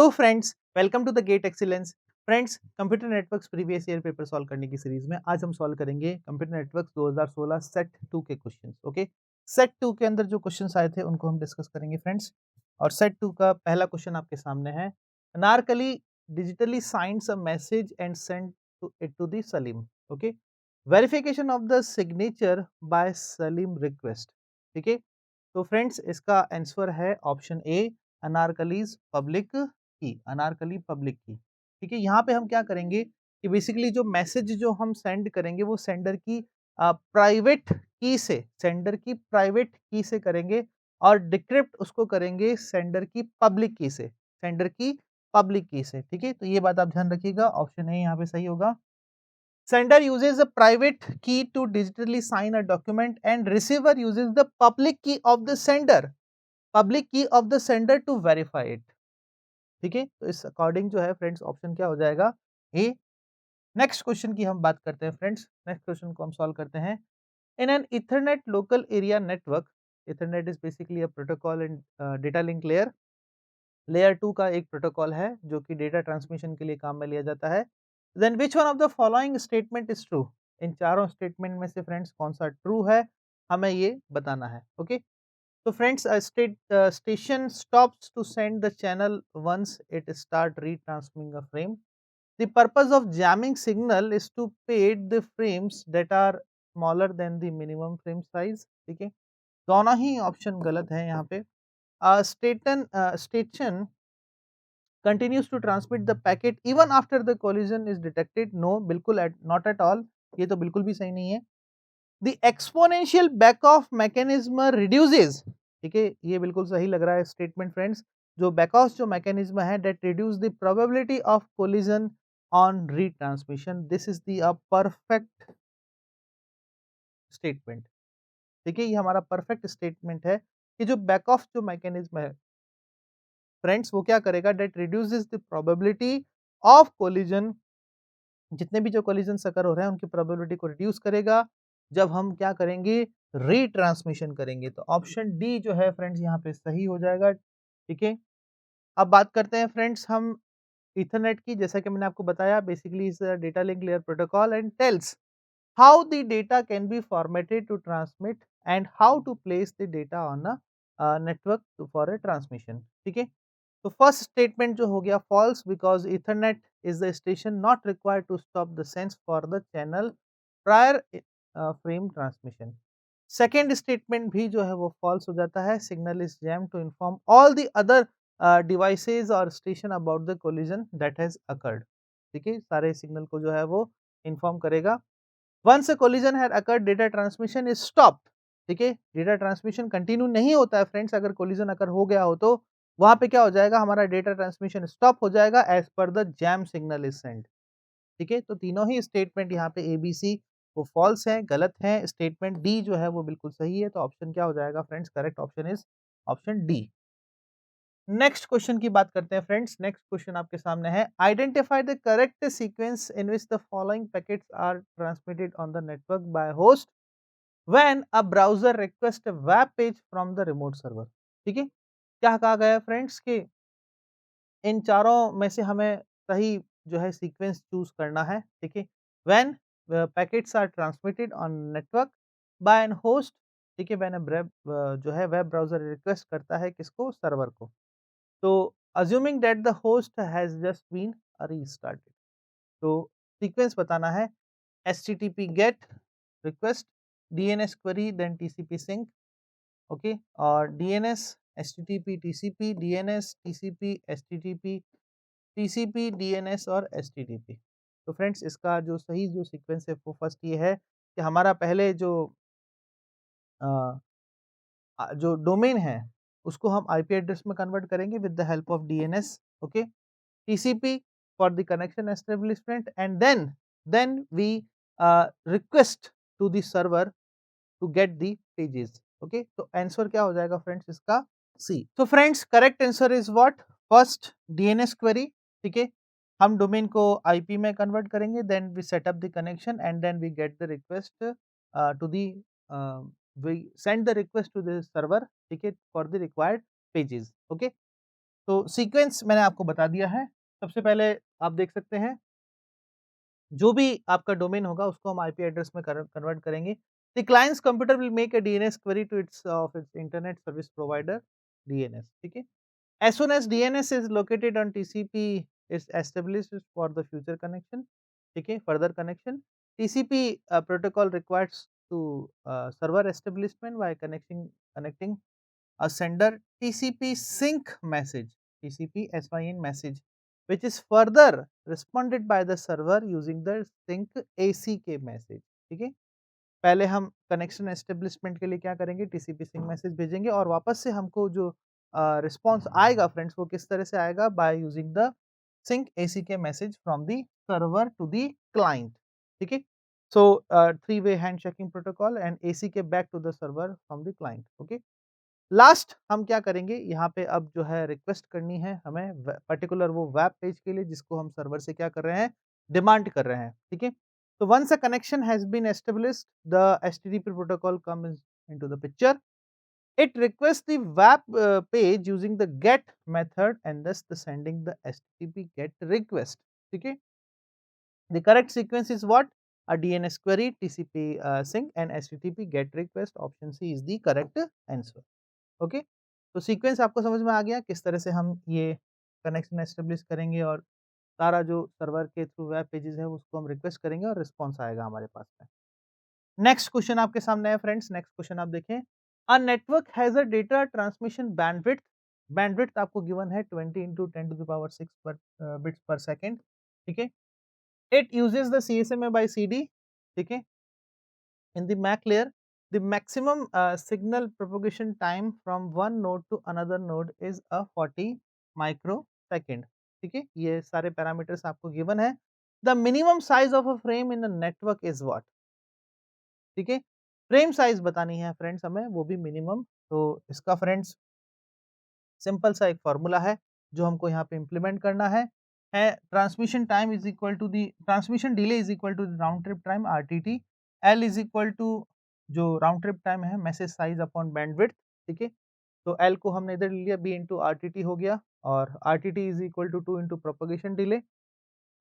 Hello friends, welcome to the GATE excellence. Friends, computer networks previous year paper solve करने की series में आज हम सॉल्व करेंगे कंप्यूटर नेटवर्क्स 2016 सेट 2 के क्वेश्चंस। ओके, सेट 2 के अंदर जो क्वेश्चंस आए थे उनको हम डिस्कस करेंगे फ्रेंड्स। और सेट 2 का पहला क्वेश्चन आपके सामने है। Anarkali digitally signs a message and send to the Salim. Okay, verification of the signature by Salim request. ठीक है, तो फ्रेंड्स इसका आंसर है ऑप्शन ए, अनारकलीज पब्लिक की, अनारकली पब्लिक की। ठीक है, यहाँ पे हम क्या करेंगे कि बेसिकली जो मैसेज जो हम सेंड करेंगे वो सेंडर की प्राइवेट की से, सेंडर की प्राइवेट की से करेंगे और डिक्रिप्ट उसको करेंगे सेंडर की पब्लिक की से, सेंडर की पब्लिक की से। ठीक है, तो ये बात आप ध्यान रखिएगा, ऑप्शन ए यहाँ पे सही होगा। Sender uses a private key to digitally sign a document and receiver uses the public key of the sender, public key of the sender to verify it। ठीक है, तो इस अकॉर्डिंग जो है फ्रेंड्स ऑप्शन क्या हो जाएगा, ए। नेक्स्ट क्वेश्चन की हम बात करते हैं फ्रेंड्स, नेक्स्ट क्वेश्चन को हम सॉल्व करते हैं। In an Ethernet local area network, Ethernet is basically a protocol and data link layer, layer 2 का एक प्रोटोकॉल है जो कि डेटा ट्रांसमिशन के लिए काम में लिया जाता है। Then which one of the following statement is true, इन चारों स्टेटमेंट में से फ्रेंड्स कौन सा ट्रू है, हमें ये बताना है। ओके, तो friends station stops to send the channel once it start retransmitting a frame। The purpose of jamming signal is to fade the frames that are smaller than the minimum frame size। ठीक है, दोनों ही option गलत है यहाँ पे। Station continues to transmit the packet even after the collision is detected। No, बिल्कुल not at all, ये तो बिल्कुल भी सही नहीं है। The exponential back off mechanism reduces, ठीक है, ये बिल्कुल सही लग रहा है स्टेटमेंट फ्रेंड्स। जो बैक ऑफ जो मैकेनिज्म है that reduce the probability of collision on retransmission। this is the perfect statement। ठीक है, ये हमारा परफेक्ट स्टेटमेंट है कि जो बैक ऑफ जो मैकेनिज्म है फ्रेंड्स वो क्या करेगा, that reduces the probability of collision, जितने भी जो कोलिजन्स अकर हो रहे हैं उनकी प्रोबेबिलिटी को रिड्यूस करेगा जब हम क्या करेंगे, रीट्रांसमिशन करेंगे। तो ऑप्शन डी जो है फ्रेंड्स यहाँ पे सही हो जाएगा। ठीक है, अब बात करते हैं फ्रेंड्स हम ईथरनेट की। जैसा कि मैंने आपको बताया, basically is data link layer protocol and tells how the data can be formatted to transmit and how to place the data on a network for a transmission. ठीक है, तो फर्स्ट स्टेटमेंट जो हो गया false, because ethernet is the station not required to stop the sense for the channel prior frame transmission. Second statement भी जो है वो फॉल्स हो जाता है, signal is jam to inform all the other devices और station about the collision that has occurred. ठीक है, सारे सिग्नल को जो है वो इन्फॉर्म करेगा। Once a collision had occurred data transmission is stopped. ठीक है, डेटा ट्रांसमिशन कंटिन्यू नहीं होता है फ्रेंड्स, अगर कोलिजन अकर हो गया हो तो वहां पे क्या हो जाएगा, हमारा डेटा ट्रांसमिशन स्टॉप हो जाएगा as per the jam signal is send. ठीक है, तो तीनों ही स्टेटमेंट यहाँ पे एबीसी वो फॉल्स है, गलत है। स्टेटमेंट डी जो है वो बिल्कुल सही है, तो ऑप्शन क्या हो जाएगा friends, correct option is option D. Next question की बात करते हैं फ्रेंड्स। नेक्स्ट क्वेश्चन आपके सामने है, identify the correct sequence in which the following packets are transmitted on the network by host when a browser request a web page from the remote server. ठीक है, क्या कहा गया है फ्रेंड्स कि इन चारों में से हमें सही जो है सीक्वेंस चूज करना है। ठीक है, when packets are transmitted on network by an host. ठीक है, व्हेन जो है वेब ब्राउजर रिक्वेस्ट करता है किसको, सर्वर को। तो assuming that the host has just been restarted, तो सीक्वेंस बताना है। HTTP get request, DNS query, then TCP SYN. Okay, और DNS HTTP TCP, DNS TCP HTTP, TCP DNS और एचटीटीपी। तो फ्रेंड्स इसका जो सही जो सीक्वेंस है वो फर्स्ट ये है कि हमारा पहले जो जो डोमेन है उसको हम आईपी एड्रेस में कन्वर्ट करेंगे with the help of DNS. Okay, TCP for the connection establishment and then we request to the server to get the pages. Okay, तो आंसर क्या हो जाएगा फ्रेंड्स इसका, सी। तो friends correct answer is what, first DNS query. ठीक है, हम domain को आईपी में कन्वर्ट करेंगे, then we set up the connection and then we get the request to the we send the request to the server. ठीक है, for the required pages. Okay, तो sequence मैंने आपको बता दिया है। सबसे पहले आप देख सकते हैं, जो भी आपका डोमेन होगा उसको हम आईपी एड्रेस में कन्वर्ट करेंगे। The client's computer will make a DNS query to its internet service provider DNS, ठीक है? As soon as DNS is located on TCP is established for the future connection, ठीक है, further connection. TCP protocol requires to server establishment by connecting a sender TCP sync message, TCP SYN message, which is further responded by the server using the sync ACK message, ठीक है। पहले हम connection establishment के लिए क्या करेंगे, TCP sink message भेजेंगे और वापस से हमको जो रिस्पॉन्स आएगा फ्रेंड्स, वो किस तरह से आएगा, by using the SYN ACK message from the server to the client, ठीक है। So three way handshaking protocol and ACK back to the server from the client, okay. Last हम क्या करेंगे, यहाँ पे अब जो है रिक्वेस्ट करनी है हमें पर्टिकुलर वो वेब पेज के लिए जिसको हम सर्वर से क्या कर रहे हैं, डिमांड कर रहे हैं, ठीक है। तो once a connection has been established, the HTTP protocol comes into the picture. It request the web page using the GET method and thus the sending the http get request, ठीक है। The correct sequence is what? A DNS query, TCP sync and HTTP get request. Option C is the correct answer. Okay, तो sequence आपको समझ में आ गया किस तरह से हम ये कनेक्शन एस्टेब्लिश करेंगे और सारा जो सर्वर के थ्रू वेब पेजेस है उसको हम रिक्वेस्ट करेंगे और रिस्पॉन्स आएगा हमारे पास में। नेक्स्ट क्वेश्चन आपके सामने है फ्रेंड्स, नेक्स्ट क्वेश्चन आप देखें। A network has a data transmission bandwidth, bandwidth आपको गिवन है 20 इंटू 10 टू द पावर 6 पर बिट्स पर सेकेंड, ठीक है। It uses the CSMA by CD, ठीक है। In the MAC layer, the maximum signal propagation time from one node to another node is a 40 microsecond, ठीक है। ये सारे पैरामीटर्स आपको गिवन है। The minimum size of a frame in a network is what, ठीक है। Frame size बतानी है फ्रेंड्स हमें, वो भी मिनिमम। तो इसका फ्रेंड्स सिंपल सा एक फॉर्मूला है जो हमको यहाँ पे इम्प्लीमेंट करना है transmission time is equal to the transmission delay is equal to round trip time RTT, L is equal to जो राउंड ट्रिप टाइम है मैसेज साइज अपॉन बैंडविड्थ, ठीक है। तो एल को हमने इधर लिया, बी इंटू RTT हो गया और RTT is equal to 2 into propagation delay,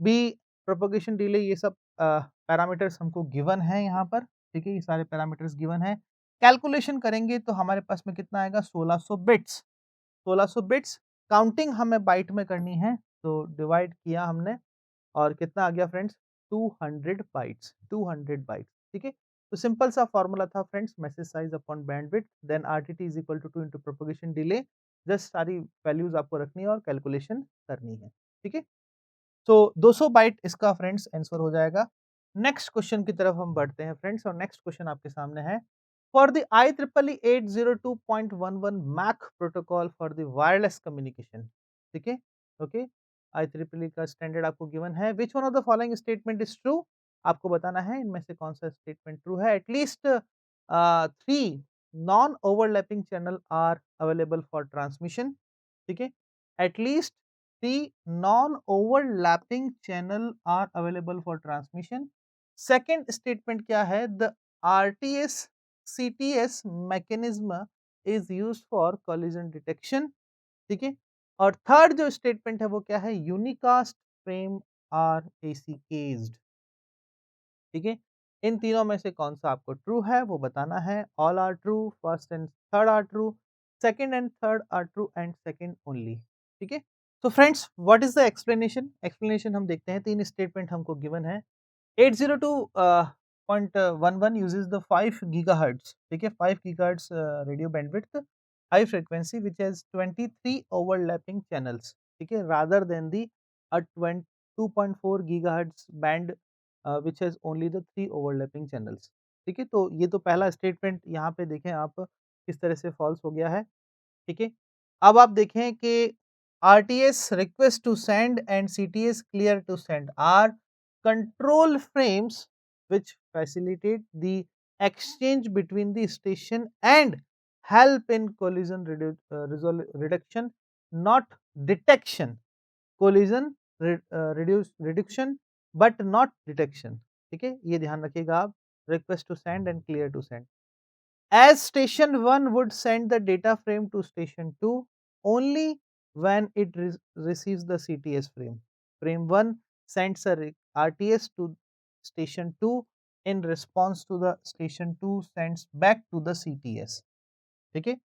B propagation delay, ये सब पैरामीटर्स हमको गिवन है यहाँ पर, ठीक है। ये सारे पैरामीटर्स गिवन है। कैलकुलेशन करेंगे तो हमारे पास में कितना आएगा, 1600 बिट्स, 1600 बिट्स। काउंटिंग हमें बाइट में करनी है तो डिवाइड किया हमने और कितना आ गया फ्रेंड्स, 200 बाइट्स, 200 बाइट्स, ठीक है। तो सिंपल सा फॉर्मूला था friends, message size upon bandwidth then RTT is equal to 2 into propagation delay. Just सारी वैल्यूज आपको रखनी है और कैलकुलेशन करनी है, ठीक है। तो 200 बाइट इसका फ्रेंड्स आंसर हो जाएगा। नेक्स्ट क्वेश्चन की तरफ हम बढ़ते हैं फ्रेंड्स और नेक्स्ट क्वेश्चन आपके सामने है, for the IEEE 802.11 MAC protocol for the wireless communication, ठीक है, ओके। IEEE का स्टैंडर्ड आपको गिवन है, which one of the following statement is true, आपको बताना है इनमें से कौन सा स्टेटमेंट ट्रू है। At least 3 non overlapping channel are available for transmission, ठीक है। At least 3 non-overlapping channel are available for transmission. Second statement क्या है? The RTS CTS mechanism is used for collision detection. ठीक है। और थर्ड जो स्टेटमेंट है वो क्या है? Unicast frame are AC cased. ठीक है। इन तीनों में से कौन सा आपको ट्रू है वो बताना है। All are true, first and third are true, second and third are true and second only, ठीक है। तो friends what is the explanation, explanation हम देखते हैं। तीन स्टेटमेंट हमको गिवन है। 802.11 uses the 5 gigahertz, ठीक है, 5 gigahertz radio bandwidth, high frequency which has 23 overlapping channels, ठीक है, rather than the 2.4 gigahertz band which has only the 3 overlapping channels, ठीक है। तो ये तो पहला स्टेटमेंट यहाँ पे देखें आप किस तरह से फॉल्स हो गया है, ठीक है। अब आप देखें कि RTS request to send and CTS clear to send are control frames which facilitate the exchange between the station and help in collision reduction, not detection, collision reduction but not detection, ठीक है। ये ध्यान रखिएगा आप, request to send and clear to send, as station 1 would send the data frame to station 2 only when it receives the CTS frame. Frame 1 sends a RTS to station 2. In response to the station 2 sends back to the CTS. ठीक है,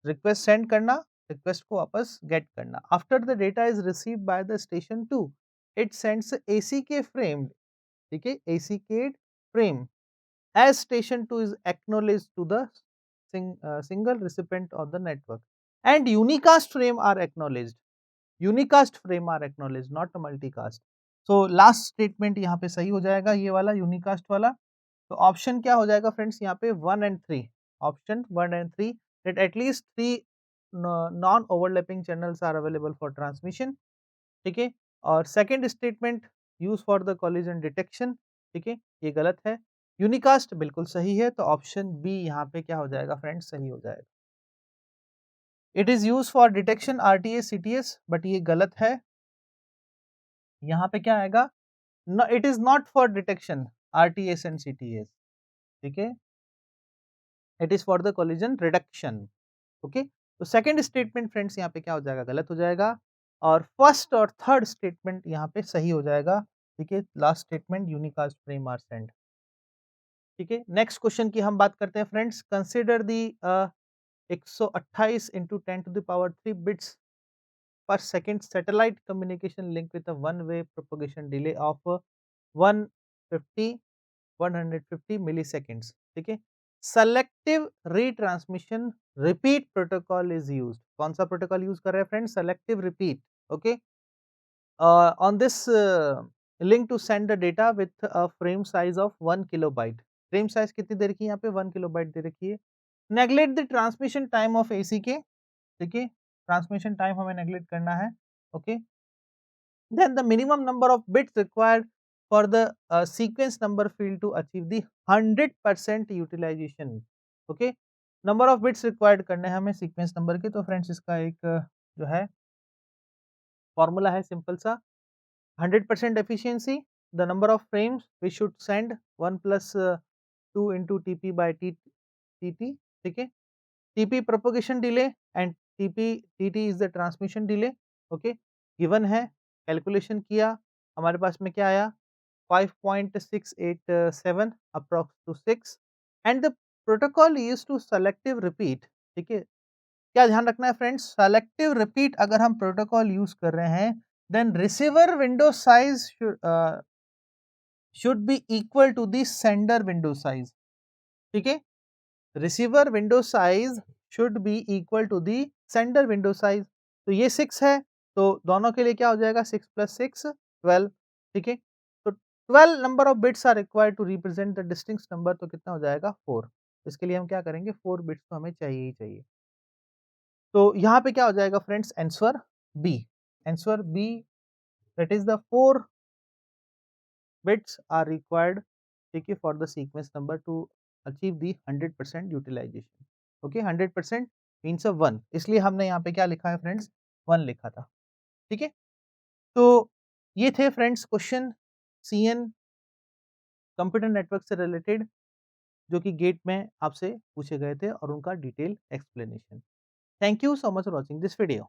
request send करना, request को वापस gate करना. After the data is received by the station 2, it sends ACK frame. ठीक है, ACK frame as station 2 is acknowledged to the single recipient of the network, and unicast frame are acknowledged. Unicast frame are acknowledged, not a multicast. So last statement यहाँ पे सही हो जाएगा, ये वाला unicast वाला. तो ऑप्शन क्या हो जाएगा फ्रेंड्स यहाँ पे 1 and 3. Option 1 and 3 that at least 3 non overlapping channels are available for transmission. ठीक है, और second statement use for the collision detection. ठीक है, ये गलत है. यूनिकास्ट बिल्कुल सही है, तो ऑप्शन बी यहाँ पे क्या हो जाएगा फ्रेंड्स, सही हो जाएगा. It is use for detection RTS CTS, but ये गलत है. यहाँ पे क्या आएगा, no, it is not for detection RTS and CTS. ठीक है, it is for the collision reduction. Okay, तो सेकंड स्टेटमेंट फ्रेंड्स यहाँ पे क्या हो जाएगा, गलत हो जाएगा, और फर्स्ट और थर्ड स्टेटमेंट यहाँ पे सही हो जाएगा. ठीक है, last statement unicast frame are send. ठीक है, नेक्स्ट क्वेश्चन की हम बात करते हैं friends. Consider the 128 into 10 to the power 3 bits per second satellite communication link with a one-way propagation delay of 150 150 milliseconds. ठीक है, selective retransmission repeat protocol is used. कौन सा प्रोटोकॉल यूज कर रहे हैं friends, selective repeat. Okay, on this link to send the data with a frame size of 1 kilobyte. Frame size कितनी दे रखी है यहाँ पे, 1 किलोबाइट दे रखी है. Neglect the transmission time of ACK. ठीक है, ट्रांसमिशन टाइम हमें नेग्लेक्ट करना है. Okay, then the minimum number of bits required for the sequence number field to achieve the 100% utilization. Okay, number of bits required करने हैं हमें sequence number के. तो फ्रेंड्स इसका एक जो है फॉर्मूला है सिंपल सा, 100% efficiency, the number of frames we should send 1 plus 2 into TP by TT. ठीक है, TP propagation delay and TT is the transmission delay. ओके, गिवन है, कैलकुलेशन किया, हमारे पास में क्या आया, 5.687 approx to 6. And the protocol use to selective repeat. ठीक है, क्या ध्यान रखना है फ्रेंड्स, सेलेक्टिव रिपीट अगर हम प्रोटोकॉल यूज कर रहे हैं, then receiver window size should be equal to the sender window size. ठीक है, receiver window size should be equal to the sender window size. तो ये 6 है, तो दोनों के लिए क्या हो जाएगा, 6 + 6 12. ठीक है, तो 12 number of bits are required to represent the distinct number. तो कितना हो जाएगा, 4. इसके लिए हम क्या करेंगे, 4 बिट्स तो हमें चाहिए ही चाहिए. तो यहाँ पे क्या हो जाएगा friends, answer B. Answer B, that is the 4 bits are required. ठीक है, for the sequence number to achieve the 100% utilization. okay, 100% means a 1, इसलिए हमने यहाँ पे क्या लिखा है फ्रेंड्स, 1 लिखा था. ठीक है, तो ये थे friends question CN computer network से रिलेटेड, जो कि गेट में आपसे पूछे गए थे, और उनका detail explanation. Thank you so much for watching this video.